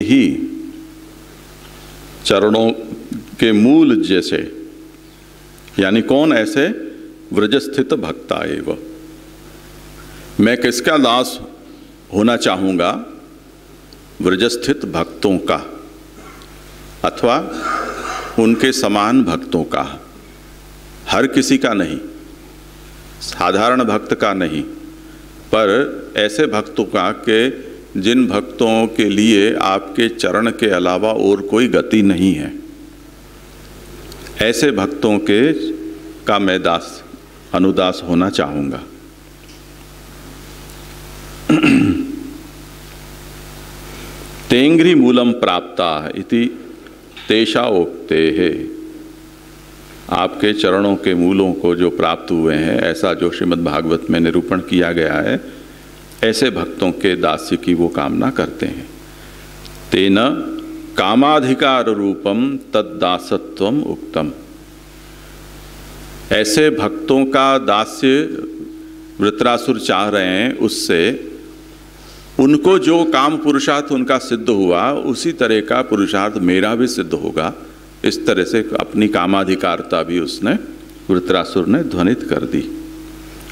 ही चरणों के मूल जैसे, यानी कौन ऐसे? व्रजस्थित भक्ता एव। मैं किसका दास होना चाहूँगा? व्रजस्थित भक्तों का, अथवा उनके समान भक्तों का। हर किसी का नहीं, साधारण भक्त का नहीं, पर ऐसे भक्तों का के जिन भक्तों के लिए आपके चरण के अलावा और कोई गति नहीं है, ऐसे भक्तों के का मैं दास अनुदास होना चाहूँगा। तेंग्री मूलम प्राप्ता इति तेषा उक्ते है। आपके चरणों के मूलों को जो प्राप्त हुए हैं, ऐसा जो श्रीमद् भागवत में निरूपण किया गया है, ऐसे भक्तों के दास्य की वो कामना करते हैं। तेन कामाधिकार रूपम तद्दासत्वम उक्तम। ऐसे भक्तों का दास्य वृत्रासुर चाह रहे हैं, उससे उनको जो काम पुरुषार्थ उनका सिद्ध हुआ, उसी तरह का पुरुषार्थ मेरा भी सिद्ध होगा। इस तरह से अपनी कामाधिकारता भी उसने, वृत्रासुर ने ध्वनित कर दी।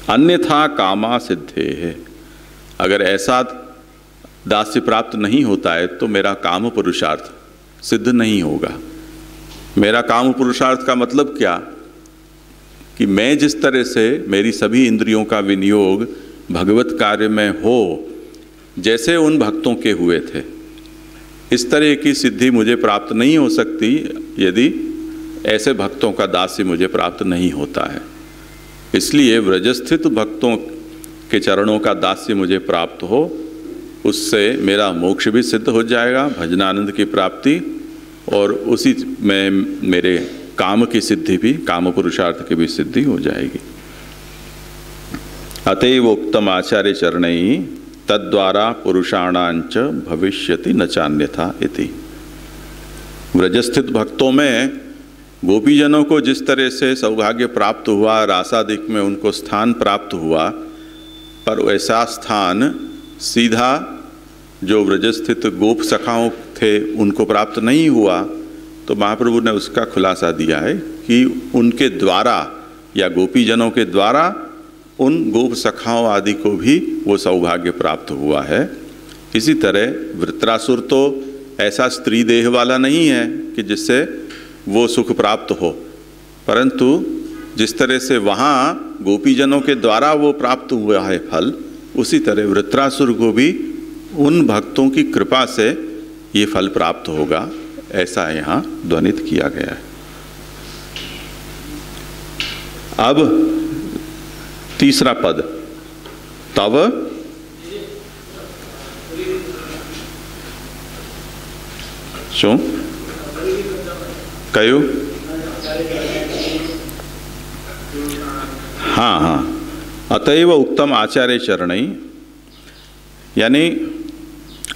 अन्यथा कामा सिद्धे है। अगर ऐसा दास्य प्राप्त नहीं होता है तो मेरा काम पुरुषार्थ सिद्ध नहीं होगा। मेरा काम पुरुषार्थ का मतलब क्या? कि मैं जिस तरह से मेरी सभी इंद्रियों का विनियोग भगवत कार्य में हो, जैसे उन भक्तों के हुए थे, इस तरह की सिद्धि मुझे प्राप्त नहीं हो सकती यदि ऐसे भक्तों का दास्य मुझे प्राप्त नहीं होता है। इसलिए व्रजस्थित भक्तों के चरणों का दास्य मुझे प्राप्त हो, उससे मेरा मोक्ष भी सिद्ध हो जाएगा, भजनानंद की प्राप्ति, और उसी में मेरे काम की सिद्धि भी, काम पुरुषार्थ की भी सिद्धि हो जाएगी। अतएव उक्तम आचार्य चरणैः तद्वारा पुरुषाणांच भविष्यति न चान्यथा इति। व्रजस्थित भक्तों में गोपीजनों को जिस तरह से सौभाग्य प्राप्त हुआ, रासादिक में उनको स्थान प्राप्त हुआ, पर ऐसा स्थान सीधा जो व्रजस्थित गोप सखाओं थे उनको प्राप्त नहीं हुआ। तो महाप्रभु ने उसका खुलासा दिया है कि उनके द्वारा या गोपीजनों के द्वारा उन गोप सखाओं आदि को भी वो सौभाग्य प्राप्त हुआ है। इसी तरह वृत्रासुर तो ऐसा स्त्री देह वाला नहीं है कि जिससे वो सुख प्राप्त हो, परंतु जिस तरह से वहाँ गोपीजनों के द्वारा वो प्राप्त हुआ है फल, उसी तरह वृत्रासुर को भी उन भक्तों की कृपा से ये फल प्राप्त होगा, ऐसा यहाँ ध्वनित किया गया है। अब तीसरा पद, तव शो कयो? हाँ, अतएव उत्तम आचार्य चरणैः, यानी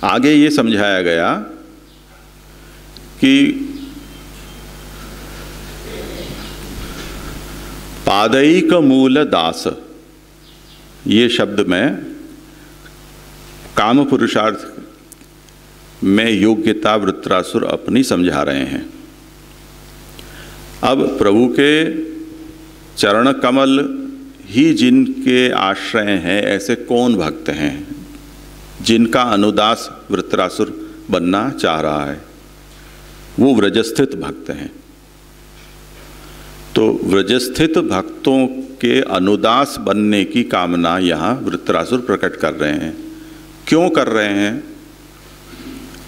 आगे ये समझाया गया कि पादैक मूल दास, ये शब्द में काम पुरुषार्थ में योग्यता वृत्रासुर अपनी समझा रहे हैं। अब प्रभु के चरण कमल ही जिनके आश्रय हैं, ऐसे कौन भक्त हैं जिनका अनुदास वृत्रासुर बनना चाह रहा है? वो व्रजस्थित भक्त हैं। तो व्रजस्थित भक्तों के अनुदास बनने की कामना यहाँ वृत्रासुर प्रकट कर रहे हैं। क्यों कर रहे हैं?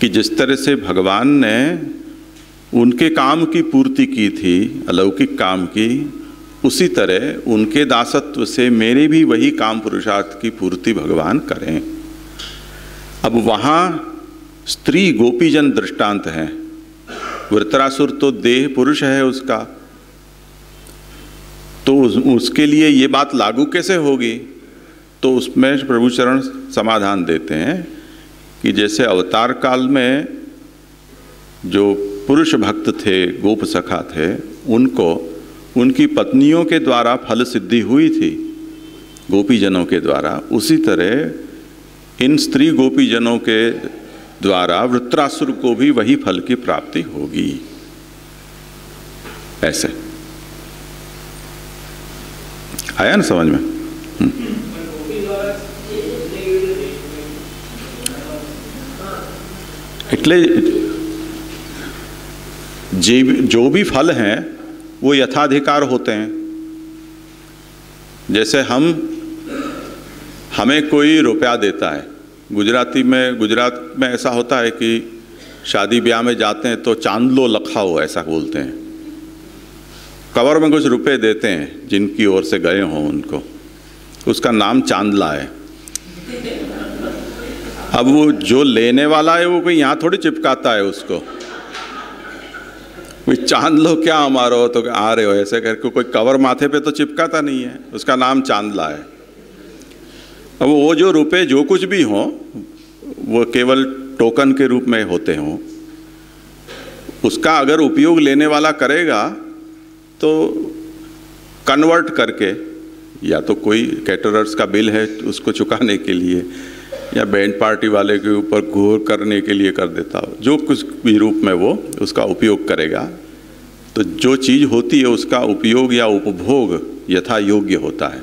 कि जिस तरह से भगवान ने उनके काम की पूर्ति की थी, अलौकिक काम की, उसी तरह उनके दासत्व से मेरे भी वही काम पुरुषार्थ की पूर्ति भगवान करें। अब वहाँ स्त्री गोपीजन दृष्टांत हैं। वृत्रासुर तो देह पुरुष है उसका, तो उसके लिए ये बात लागू कैसे होगी? तो उसमें प्रभु चरण समाधान देते हैं कि जैसे अवतार काल में जो पुरुष भक्त थे, गोप सखा थे, उनको उनकी पत्नियों के द्वारा फल सिद्धि हुई थी, गोपीजनों के द्वारा, उसी तरह इन स्त्री गोपीजनों के द्वारा वृत्रासुर को भी वही फल की प्राप्ति होगी। ऐसे आया ना समझ में? એટલે जो भी फल हैं वो यथाधिकार होते हैं। जैसे हमें कोई रुपया देता है, गुजरात में ऐसा होता है कि शादी ब्याह में जाते हैं तो चांदलो लखाओ ऐसा बोलते हैं, कवर में कुछ रुपए देते हैं जिनकी ओर से गए हों उनको, उसका नाम चांदला है। अब वो जो लेने वाला है वो कोई यहाँ थोड़ी चिपकाता है उसको, भाई चांदलो क्या हमारा हो तो आ रहे हो ऐसे करके कोई कवर माथे पे तो चिपकाता नहीं है, उसका नाम चांदला है। अब वो जो रुपए जो कुछ भी हों वो केवल टोकन के रूप में होते हों, उसका अगर उपयोग लेने वाला करेगा तो कन्वर्ट करके या तो कोई कैटरर्स का बिल है उसको चुकाने के लिए या बैंड पार्टी वाले के ऊपर घूर करने के लिए कर देता हो, जो कुछ भी रूप में वो उसका उपयोग करेगा। तो जो चीज़ होती है उसका उपयोग या उपभोग यथा योग्य होता है।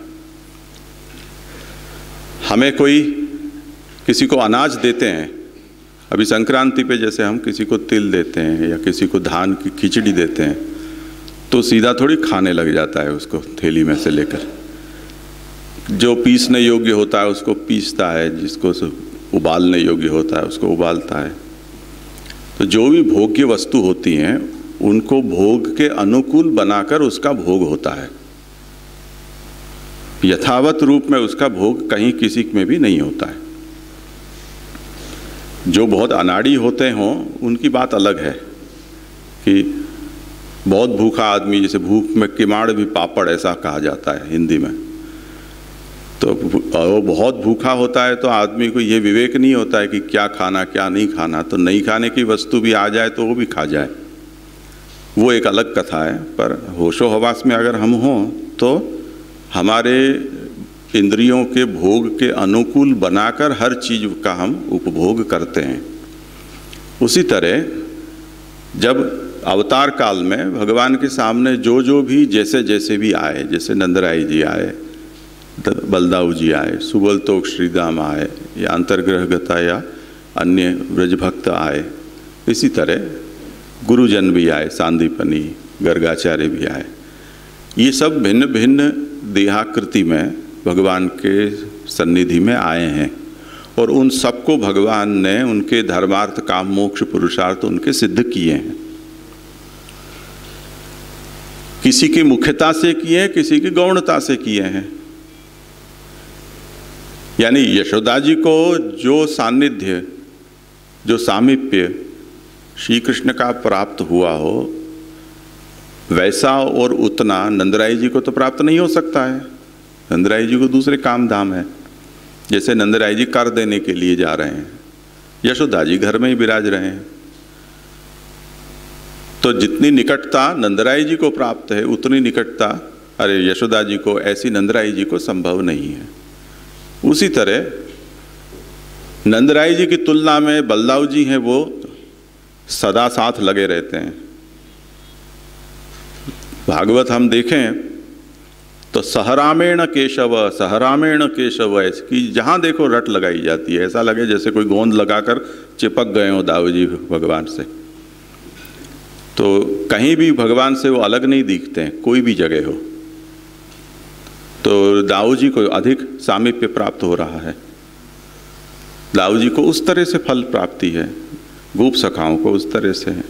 हमें कोई किसी को अनाज देते हैं, अभी संक्रांति पे जैसे हम किसी को तिल देते हैं या किसी को धान की खिचड़ी देते हैं तो सीधा थोड़ी खाने लग जाता है उसको थैली में से लेकर, जो पीसने योग्य होता है उसको पीसता है, जिसको उबालने योग्य होता है उसको उबालता है। तो जो भी भोग्य वस्तु होती हैं उनको भोग के अनुकूल बनाकर उसका भोग होता है, यथावत रूप में उसका भोग कहीं किसी में भी नहीं होता है। जो बहुत अनाड़ी होते हों उनकी बात अलग है कि बहुत भूखा आदमी, जैसे भूख में किमाड़ भी पापड़ ऐसा कहा जाता है हिंदी में, तो वो बहुत भूखा होता है तो आदमी को ये विवेक नहीं होता है कि क्या खाना क्या नहीं खाना, तो नहीं खाने की वस्तु भी आ जाए तो वो भी खा जाए, वो एक अलग कथा है। पर होशो हवास में अगर हम हों तो हमारे इंद्रियों के भोग के अनुकूल बनाकर हर चीज़ का हम उपभोग करते हैं। उसी तरह जब अवतार काल में भगवान के सामने जो जो भी जैसे जैसे भी आए, जैसे नंदराई जी आए, बलदाऊ जी आए, सुबलतोक श्रीदाम आए या अंतर्ग्रहगता या अन्य ब्रजभक्त आए, इसी तरह गुरुजन भी आए, सांदीपनी गर्गाचार्य भी आए। ये सब भिन्न भिन्न देहाकृति में भगवान के सन्निधि में आए हैं और उन सबको भगवान ने उनके धर्मार्थ काम मोक्ष पुरुषार्थ उनके सिद्ध किए हैं। किसी की मुख्यता से किए हैं, किसी की गौणता से किए हैं। यानी यशोदा जी को जो सानिध्य, जो सामीप्य श्री कृष्ण का प्राप्त हुआ हो वैसा और उतना नंदराई जी को तो प्राप्त नहीं हो सकता है। नंदराई जी को दूसरे काम धाम है, जैसे नंदराई जी कर देने के लिए जा रहे हैं, यशोदा जी घर में ही विराज रहे हैं। तो जितनी निकटता नंदराई जी को प्राप्त है उतनी निकटता अरे यशोदा जी को, ऐसी नंदराई जी को संभव नहीं है। उसी तरह नंदराई जी की तुलना में बलदाऊ जी हैं, वो सदा साथ लगे रहते हैं। भागवत हम देखें तो सहरामेण केशव, सहरामेण केशव, इसकी जहाँ देखो रट लगाई जाती है, ऐसा लगे जैसे कोई गोंद लगाकर चिपक गए हो दाऊ जी भगवान से। तो कहीं भी भगवान से वो अलग नहीं दिखते हैं, कोई भी जगह हो। तो दाऊ जी को अधिक सामीप्य प्राप्त हो रहा है, दाऊ जी को उस तरह से फल प्राप्ति है, गोप सखाओं को उस तरह से है,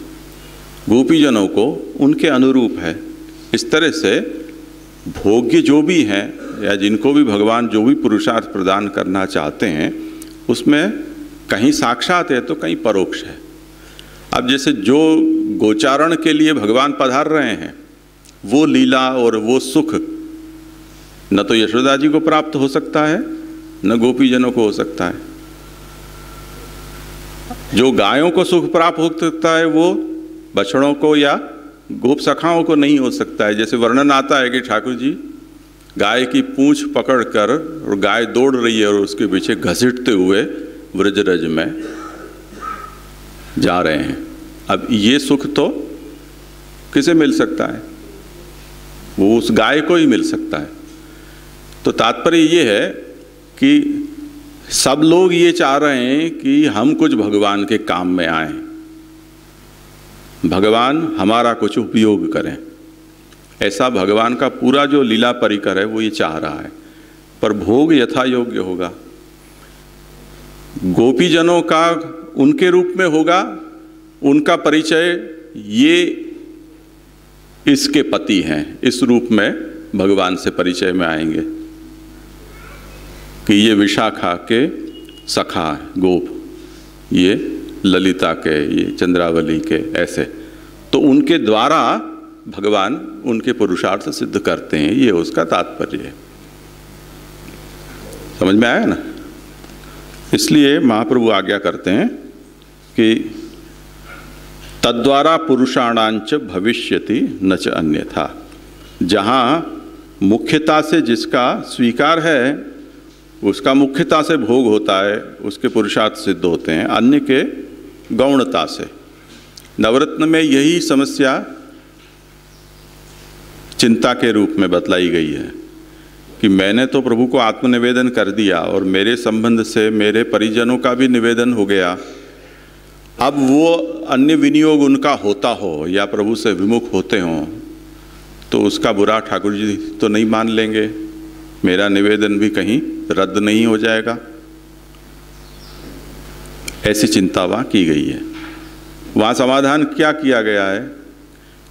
गोपीजनों को उनके अनुरूप है। इस तरह से भोग्य जो भी हैं या जिनको भी भगवान जो भी पुरुषार्थ प्रदान करना चाहते हैं उसमें कहीं साक्षात है तो कहीं परोक्ष है। अब जैसे जो गोचारण के लिए भगवान पधार रहे हैं वो लीला और वो सुख न तो यशोदा जी को प्राप्त हो सकता है न गोपीजनों को हो सकता है। जो गायों को सुख प्राप्त हो सकता है वो बछड़ों को या गोप सखाओं को नहीं हो सकता है। जैसे वर्णन आता है कि ठाकुर जी गाय की पूंछ पकड़कर और गाय दौड़ रही है और उसके पीछे घसीटते हुए व्रजरज में जा रहे हैं। अब ये सुख तो किसे मिल सकता है? वो उस गाय को ही मिल सकता है। तो तात्पर्य ये है कि सब लोग ये चाह रहे हैं कि हम कुछ भगवान के काम में आए, भगवान हमारा कुछ उपयोग करें। ऐसा भगवान का पूरा जो लीला परिकर है वो ये चाह रहा है, पर भोग यथा योग्य होगा। गोपीजनों का उनके रूप में होगा, उनका परिचय ये इसके पति हैं, इस रूप में भगवान से परिचय में आएंगे कि ये विशाखा के सखा गोप, ये ललिता के, ये चंद्रावली के, ऐसे। तो उनके द्वारा भगवान उनके पुरुषार्थ सिद्ध करते हैं, ये उसका तात्पर्य है। समझ में आया ना? इसलिए महाप्रभु आज्ञा करते हैं कि तद्वारा पुरुषाणांच भविष्यति न च अन्यथा। जहाँ मुख्यता से जिसका स्वीकार है उसका मुख्यता से भोग होता है, उसके पुरुषार्थ सिद्ध होते हैं, अन्य के गौणता से। नवरत्न में यही समस्या चिंता के रूप में बतलाई गई है कि मैंने तो प्रभु को आत्मनिवेदन कर दिया और मेरे संबंध से मेरे परिजनों का भी निवेदन हो गया। अब वो अन्य विनियोग उनका होता हो या प्रभु से विमुख होते हों तो उसका बुरा ठाकुर जी तो नहीं मान लेंगे, मेरा निवेदन भी कहीं रद्द नहीं हो जाएगा। ऐसी चिंता वहाँ की गई है। वहाँ समाधान क्या किया गया है?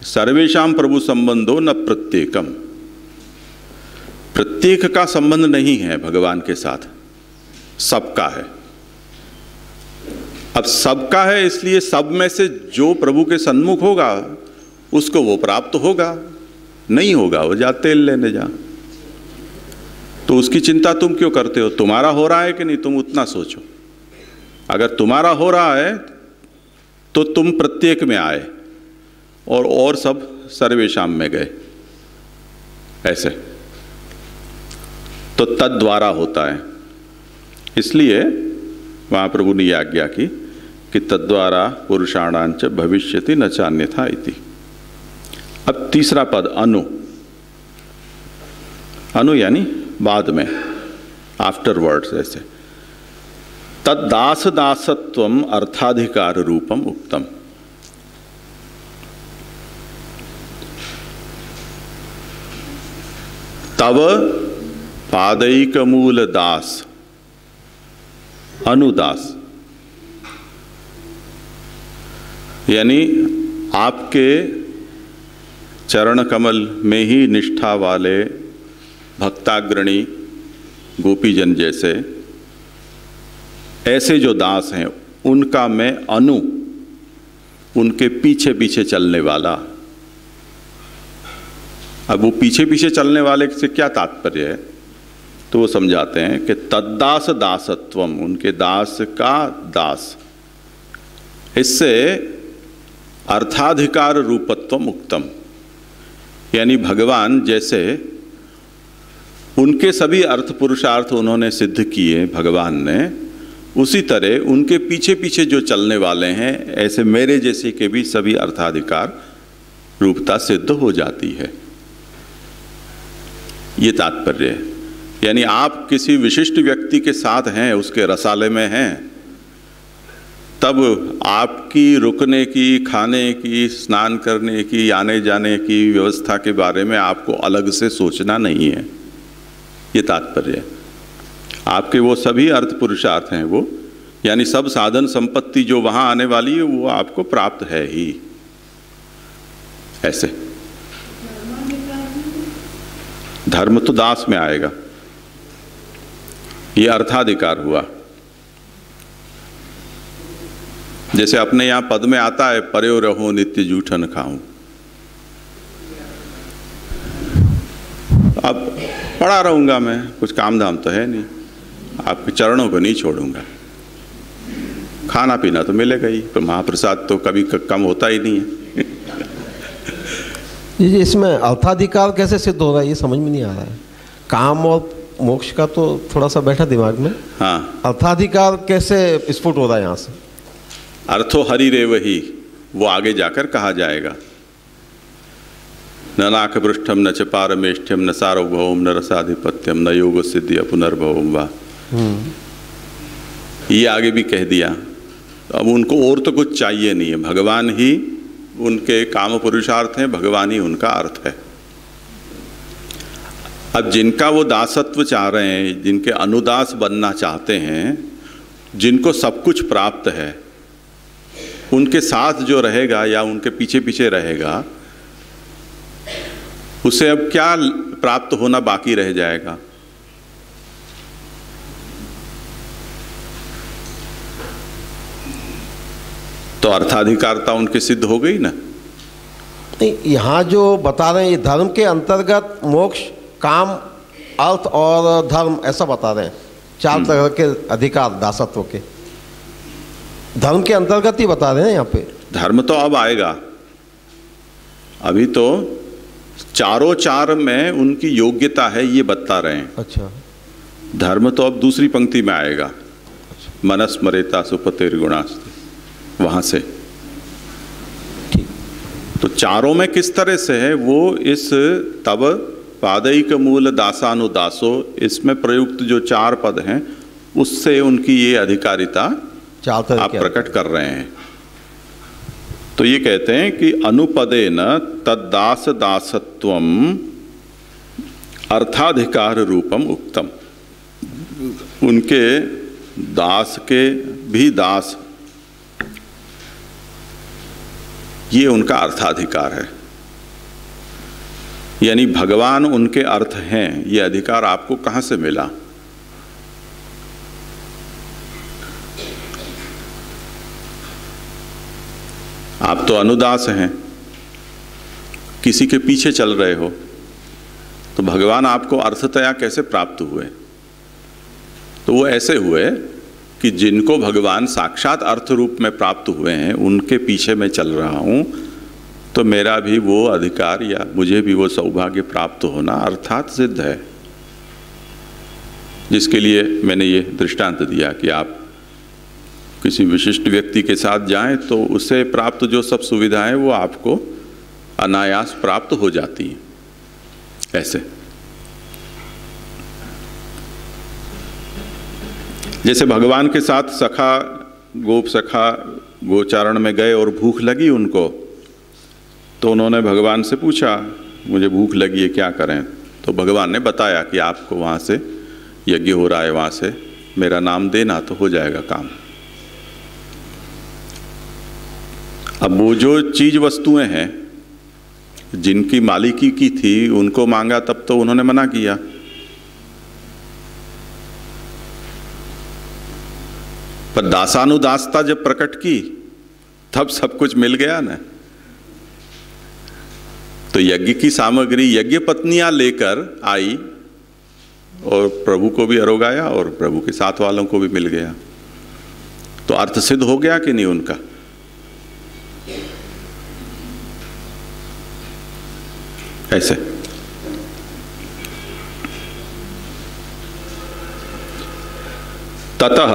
सर्वेशाम प्रभु संबंधो न प्रत्येकम। प्रत्येक का संबंध नहीं है भगवान के साथ, सबका है। अब सबका है इसलिए सब में से जो प्रभु के सन्मुख होगा उसको वो प्राप्त होगा, नहीं होगा वो जा तेल लेने जा। तो उसकी चिंता तुम क्यों करते हो? तुम्हारा हो रहा है कि नहीं, तुम उतना सोचो। अगर तुम्हारा हो रहा है तो तुम प्रत्येक में आए और सब सर्वेशाम में गए, ऐसे। तो तद द्वारा होता है, इसलिए महाप्रभु ने आज्ञा की कि तद्वारा पुरुषाणांच भविष्यति न चान्यथा इति। अब तीसरा पद अनु। अनु यानी बाद में, आफ्टरवर्ड्स, ऐसे। तद्दास दासत्वम अर्थाधिकार रूपम उक्तम। तव पादैक मूल दास, अनुदास, यानी आपके चरण कमल में ही निष्ठा वाले भक्ताग्रणी गोपीजन जैसे ऐसे जो दास हैं उनका मैं अनु, उनके पीछे पीछे चलने वाला। अब वो पीछे पीछे चलने वाले से क्या तात्पर्य है? तो वो समझाते हैं कि तद्दास दासत्वम, उनके दास का दास, इससे अर्थाधिकार रूपत्वम उक्तम, यानी भगवान जैसे उनके सभी अर्थ पुरुषार्थ उन्होंने सिद्ध किए भगवान ने, उसी तरह उनके पीछे पीछे जो चलने वाले हैं ऐसे मेरे जैसे के भी सभी अर्थाधिकार रूपता सिद्ध हो जाती है, ये तात्पर्य है। यानी आप किसी विशिष्ट व्यक्ति के साथ हैं, उसके रसाले में हैं, तब आपकी रुकने की, खाने की, स्नान करने की, आने जाने की व्यवस्था के बारे में आपको अलग से सोचना नहीं है, ये तात्पर्य है। आपके वो सभी अर्थ पुरुषार्थ हैं, वो यानी सब साधन संपत्ति जो वहाँ आने वाली है वो आपको प्राप्त है ही, ऐसे। धर्म तो दास में आएगा, ये अर्थाधिकार हुआ। जैसे अपने यहाँ पद में आता है, पर्यो रहो नित्य जूठन खाऊं। अब पड़ा रहूंगा मैं, कुछ काम धाम तो है नहीं, आपके चरणों को नहीं छोड़ूंगा। खाना पीना तो मिलेगा ही, पर महाप्रसाद तो कभी कम होता ही नहीं है। इसमें अर्थाधिकार कैसे सिद्ध होगा ये समझ में नहीं आ रहा है। काम और मोक्ष का तो थोड़ा सा बैठा दिमाग में, हाँ, अर्थाधिकार कैसे स्फुट हो रहा है यहाँ से? अर्थो हरिरेव ही, वो आगे जाकर कहा जाएगा। न नाक पृष्ठम न च पारमेष्ठ्यम न सार्वभौम न रसाधिपत्यम न योग सिद्धि पुनर्भवम वा, ये आगे भी कह दिया। अब उनको और तो कुछ चाहिए नहीं है, भगवान ही उनके काम पुरुषार्थ हैं, भगवान ही उनका अर्थ है। अब जिनका वो दासत्व चाह रहे हैं, जिनके अनुदास बनना चाहते हैं, जिनको सब कुछ प्राप्त है, उनके साथ जो रहेगा या उनके पीछे पीछे रहेगा, उसे अब क्या प्राप्त होना बाकी रह जाएगा? तो अर्थाधिकारता उनके सिद्ध हो गई ना। नहीं, यहाँ जो बता रहे हैं ये धर्म के अंतर्गत मोक्ष, काम, अर्थ और धर्म ऐसा बता रहे हैं, 4 तरह के अधिकार दासत्व के, धर्म के अंतर्गत ही बता रहे हैं यहाँ पे। धर्म तो अब आएगा, अभी तो चारों 4 में उनकी योग्यता है ये बता रहे हैं। अच्छा, धर्म तो अब दूसरी पंक्ति में आएगा। अच्छा। मनस्मरेता सुपतिर्गुणास्ति, वहां से ठीक। तो चारों में किस तरह से है वो, इस तब पादैक मूल दासानुदासो, इसमें प्रयुक्त जो 4 पद हैं उससे उनकी ये अधिकारिता आप प्रकट कर रहे हैं। तो ये कहते हैं कि अनुपदेन तद्दास दासत्वम अर्थाधिकार रूपम उक्तम, उनके दास के भी दास, ये उनका अर्थाधिकार है, यानी भगवान उनके अर्थ हैं। ये अधिकार आपको कहां से मिला? आप तो अनुदास हैं, किसी के पीछे चल रहे हो, तो भगवान आपको अर्थतया कैसे प्राप्त हुए? तो वो ऐसे हुए कि जिनको भगवान साक्षात अर्थ रूप में प्राप्त हुए हैं, उनके पीछे मैं चल रहा हूं, तो मेरा भी वो अधिकार या मुझे भी वो सौभाग्य प्राप्त होना अर्थात सिद्ध है। जिसके लिए मैंने ये दृष्टांत दिया कि आप किसी विशिष्ट व्यक्ति के साथ जाएं तो उसे प्राप्त जो सब सुविधाएं वो आपको अनायास प्राप्त हो जाती हैं। ऐसे जैसे भगवान के साथ सखा, गोप सखा गोचारण में गए और भूख लगी उनको, तो उन्होंने भगवान से पूछा मुझे भूख लगी है क्या करें? तो भगवान ने बताया कि आपको वहाँ से यज्ञ हो रहा है, वहाँ से मेरा नाम देना तो हो जाएगा काम। अब वो जो चीज वस्तुएं हैं जिनकी मालिकी की थी उनको मांगा, तब तो उन्होंने मना किया। पर दासानुदासता जब प्रकट की तब सब कुछ मिल गया ना। तो यज्ञ की सामग्री यज्ञ पत्नियां लेकर आई और प्रभु को भी अरोगाया और प्रभु के साथ वालों को भी मिल गया। तो अर्थ सिद्ध हो गया कि नहीं उनका? ऐसे ततः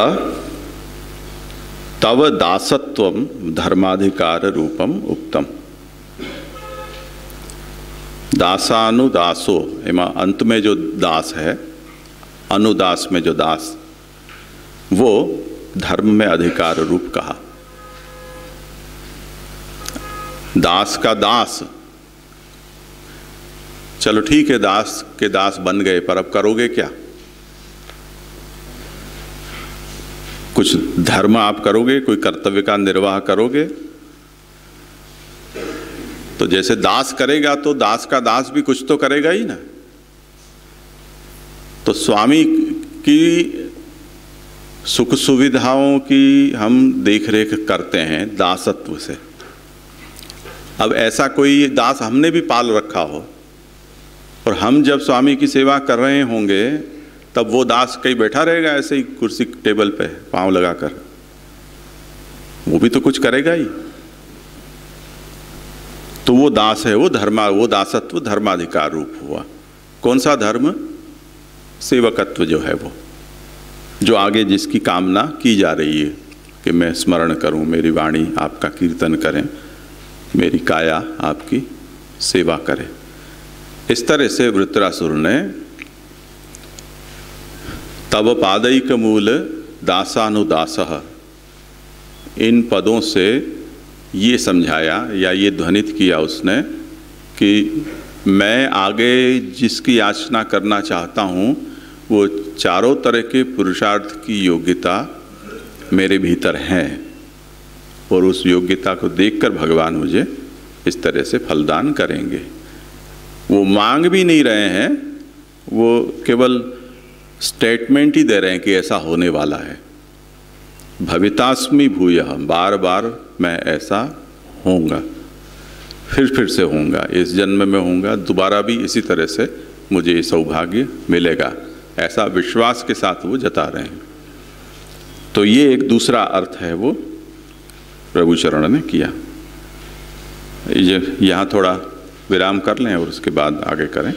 तव दासत्वम धर्माधिकार रूपम उक्तम। दासानुदासो, एमा अंत में जो दास है, अनुदास में जो दास, वो धर्म में अधिकार रूप कहा। दास का दास, चलो ठीक है, दास के दास बन गए, पर अब करोगे क्या? कुछ धर्म आप करोगे, कोई कर्तव्य का निर्वाह करोगे? तो जैसे दास करेगा तो दास का दास भी कुछ तो करेगा ही ना। तो स्वामी की सुख सुविधाओं की हम देखरेख करते हैं दासत्व से। अब ऐसा कोई दास हमने भी पाल रखा हो और हम जब स्वामी की सेवा कर रहे होंगे तब वो दास कहीं बैठा रहेगा ऐसे ही कुर्सी टेबल पे पांव लगाकर? वो भी तो कुछ करेगा ही। तो वो दास है, वो दासत्व धर्माधिकार रूप हुआ। कौन सा धर्म? सेवकत्व जो है, वो जो आगे जिसकी कामना की जा रही है, कि मैं स्मरण करूं, मेरी वाणी आपका कीर्तन करें, मेरी काया आपकी सेवा करे। इस तरह से वृत्रासुर ने तव पादैक मूल दासानुदासः, इन पदों से ये समझाया या ये ध्वनित किया उसने कि मैं आगे जिसकी याचना करना चाहता हूँ वो चारों तरह के पुरुषार्थ की योग्यता मेरे भीतर है, और उस योग्यता को देखकर भगवान मुझे इस तरह से फलदान करेंगे। वो मांग भी नहीं रहे हैं, वो केवल स्टेटमेंट ही दे रहे हैं कि ऐसा होने वाला है। भवितास्मि भूयः, बार बार मैं ऐसा होऊंगा, फिर से होऊंगा, इस जन्म में होऊंगा, दोबारा भी इसी तरह से मुझे सौभाग्य मिलेगा, ऐसा विश्वास के साथ वो जता रहे हैं। तो ये एक दूसरा अर्थ है वो प्रभु चरण ने किया। यहाँ थोड़ा विराम कर लें और उसके बाद आगे करें।